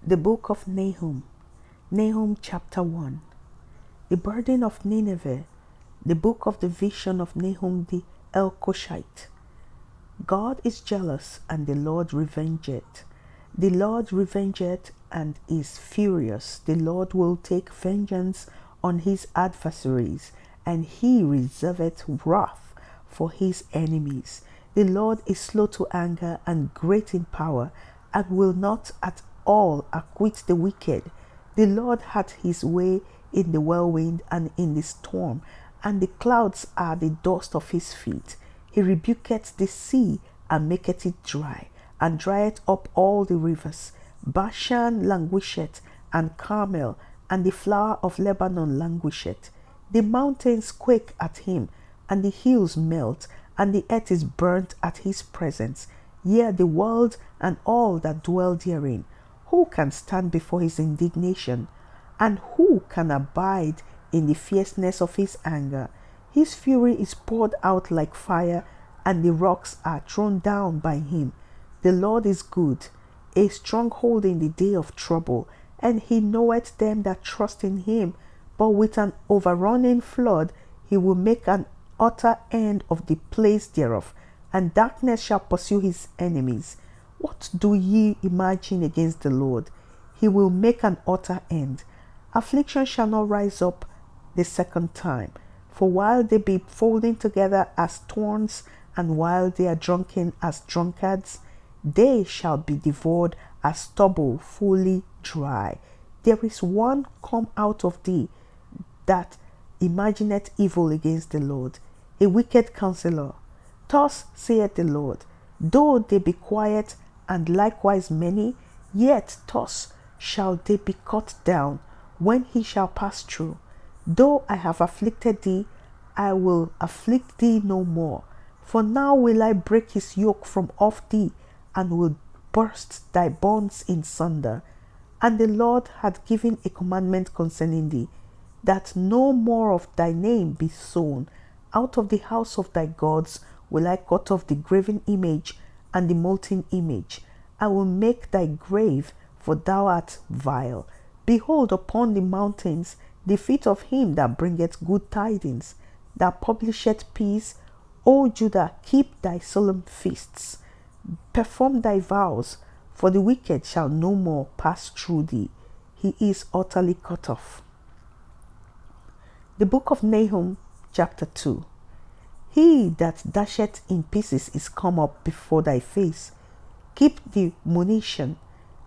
The Book of Nahum, Nahum chapter 1. The burden of Nineveh, the book of the vision of Nahum the Elkoshite. God is jealous, and the Lord revengeth. The Lord revengeth and is furious. The Lord will take vengeance on his adversaries, and he reserveth wrath for his enemies. The Lord is slow to anger and great in power, and will not at all acquit the wicked. The Lord hath his way in the whirlwind and in the storm, and the clouds are the dust of his feet. He rebuketh the sea and maketh it dry, and drieth up all the rivers. Bashan languisheth, and Carmel, and the flower of Lebanon languisheth. The mountains quake at him, and the hills melt, and the earth is burnt at his presence. Yea, the world and all that dwell therein. Who can stand before his indignation? And who can abide in the fierceness of his anger? His fury is poured out like fire, and the rocks are thrown down by him. The Lord is good, a stronghold in the day of trouble, and he knoweth them that trust in him. But with an overrunning flood he will make an utter end of the place thereof, and darkness shall pursue his enemies. What do ye imagine against the Lord? He will make an utter end. Affliction shall not rise up the second time. For while they be folding together as thorns, and while they are drunken as drunkards, they shall be devoured as stubble fully dry. There is one come out of thee that imagineth evil against the Lord, a wicked counselor. Thus saith the Lord, though they be quiet and likewise many, yet thus shall they be cut down when he shall pass through. Though I have afflicted thee, I will afflict thee no more. For now will I break his yoke from off thee, and will burst thy bonds in sunder. And the Lord hath given a commandment concerning thee, that no more of thy name be sown. Out of the house of thy gods will I cut off the graven image and the molten image. I will make thy grave, for thou art vile. Behold, upon the mountains the feet of him that bringeth good tidings, that publisheth peace. O Judah, keep thy solemn feasts, perform thy vows, for the wicked shall no more pass through thee. He is utterly cut off. The Book of Nahum, chapter 2. He that dasheth in pieces is come up before thy face. Keep the munition,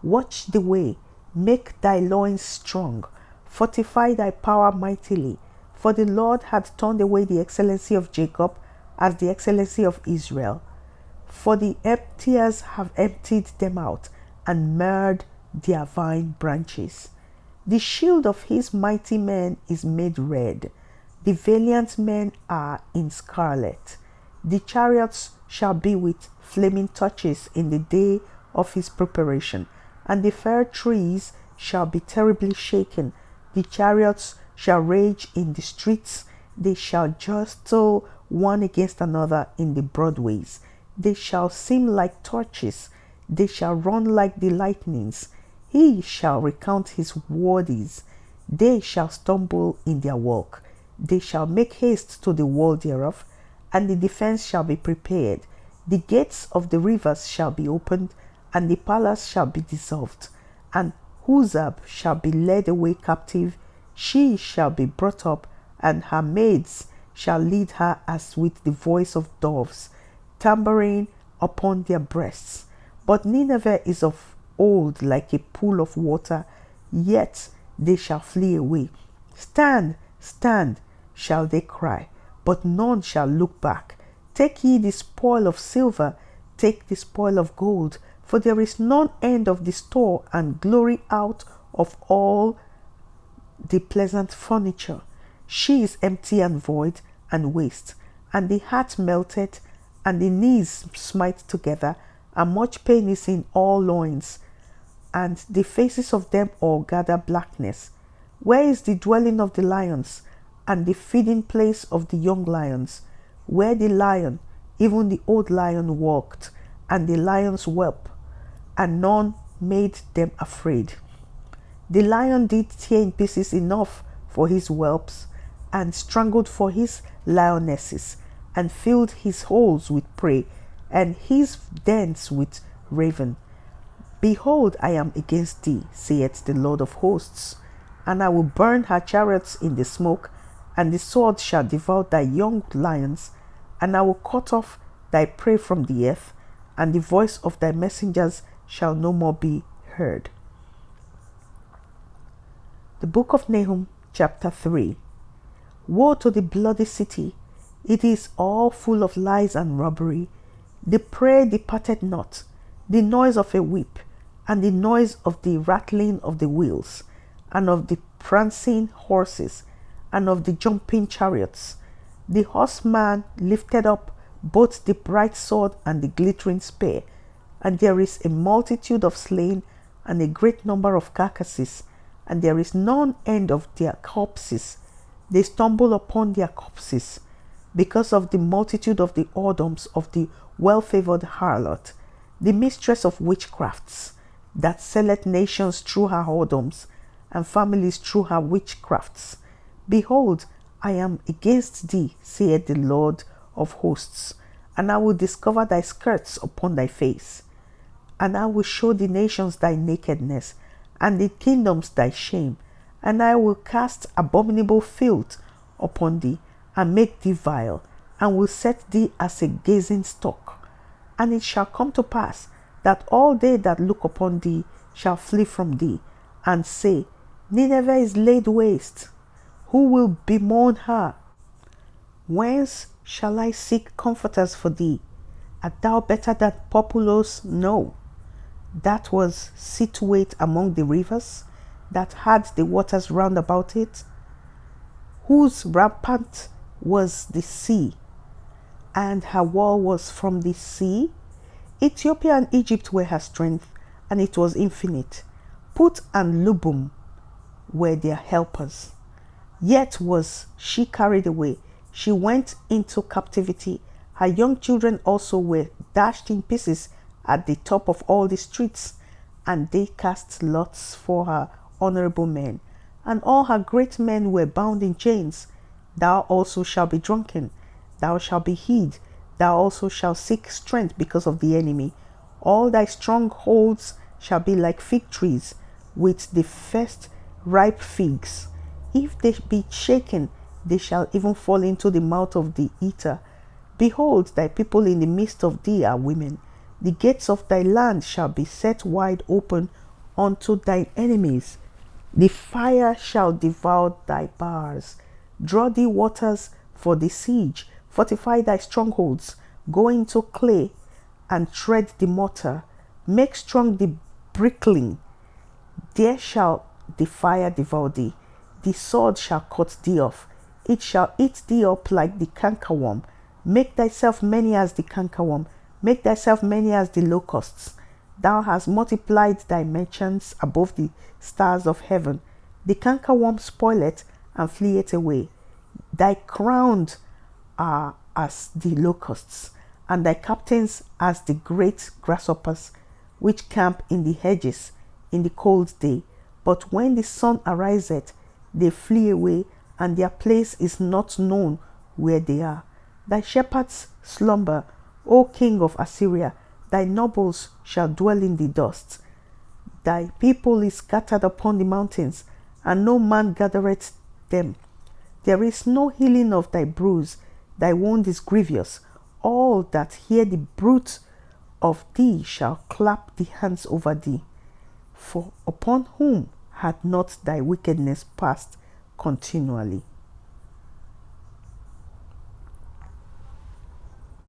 watch the way, make thy loins strong, fortify thy power mightily. For the Lord hath turned away the excellency of Jacob as the excellency of Israel. For the emptiers have emptied them out, and marred their vine branches. The shield of his mighty men is made red. The valiant men are in scarlet. The chariots shall be with flaming torches in the day of his preparation, and the fair trees shall be terribly shaken. The chariots shall rage in the streets. They shall jostle one against another in the broad ways. They shall seem like torches. They shall run like the lightnings. He shall recount his wordies. They shall stumble in their walk. They shall make haste to the wall thereof, and the defense shall be prepared. The gates of the rivers shall be opened, and the palace shall be dissolved. And Huzab shall be led away captive. She shall be brought up, and her maids shall lead her as with the voice of doves, tambourine upon their breasts. But Nineveh is of old like a pool of water, yet they shall flee away. Stand, stand, shall they cry, but none shall look back. Take ye the spoil of silver, take the spoil of gold, for there is none end of the store, and glory out of all the pleasant furniture. She is empty and void and waste, and the heart melteth, and the knees smite together, and much pain is in all loins, and the faces of them all gather blackness. Where is the dwelling of the lions, and the feeding place of the young lions? Where the lion, even the old lion, walked, and the lions wept, and none made them afraid. The lion did tear in pieces enough for his whelps, and strangled for his lionesses, and filled his holes with prey, and his dens with raven. Behold, I am against thee, saith the Lord of hosts, and I will burn her chariots in the smoke, and the sword shall devour thy young lions, and I will cut off thy prey from the earth, and the voice of thy messengers shall no more be heard. The Book of Nahum, chapter 3. Woe to the bloody city! It is all full of lies and robbery. The prey departed not, the noise of a whip, and the noise of the rattling of the wheels, and of the prancing horses, and of the jumping chariots. The horseman lifted up both the bright sword and the glittering spear, and there is a multitude of slain, and a great number of carcasses, and there is none end of their corpses. They stumble upon their corpses, because of the multitude of the whoredoms of the well-favored harlot, the mistress of witchcrafts, that selleth nations through her whoredoms, and families through her witchcrafts. Behold, I am against thee, saith the Lord of hosts, and I will discover thy skirts upon thy face, and I will show the nations thy nakedness, and the kingdoms thy shame, and I will cast abominable filth upon thee, and make thee vile, and will set thee as a gazing stock. And it shall come to pass that all they that look upon thee shall flee from thee, and say, Nineveh is laid waste. Who will bemoan her? Whence shall I seek comforters for thee? Art thou better than Populus? No. That was situate among the rivers, that had the waters round about it, whose rampart was the sea, and her wall was from the sea. Ethiopia and Egypt were her strength, and it was infinite. Put and Lubum were their helpers. Yet was she carried away. She went into captivity. Her young children also were dashed in pieces at the top of all the streets, and they cast lots for her honorable men, and all her great men were bound in chains. Thou also shalt be drunken, thou shalt be hid, thou also shalt seek strength because of the enemy. All thy strongholds shall be like fig trees with the first ripe figs. If they be shaken, they shall even fall into the mouth of the eater. Behold, thy people in the midst of thee are women. The gates of thy land shall be set wide open unto thine enemies. The fire shall devour thy bars. Draw thee waters for the siege. Fortify thy strongholds. Go into clay and tread the mortar. Make strong the brickling. There shall the fire devour thee. The sword shall cut thee off. It shall eat thee up like the cankerworm. Make thyself many as the cankerworm. Make thyself many as the locusts. Thou hast multiplied thy merchants above the stars of heaven. The cankerworm spoileth and fleeth away. Thy crowned are as the locusts, and thy captains as the great grasshoppers, which camp in the hedges in the cold day. But when the sun ariseth, they flee away, and their place is not known where they are. Thy shepherds slumber, O king of Assyria. Thy nobles shall dwell in the dust. Thy people is scattered upon the mountains, and no man gathereth them. There is no healing of thy bruise. Thy wound is grievous. All that hear the bruit of thee shall clap the hands over thee. For upon whom had not thy wickedness passed continually?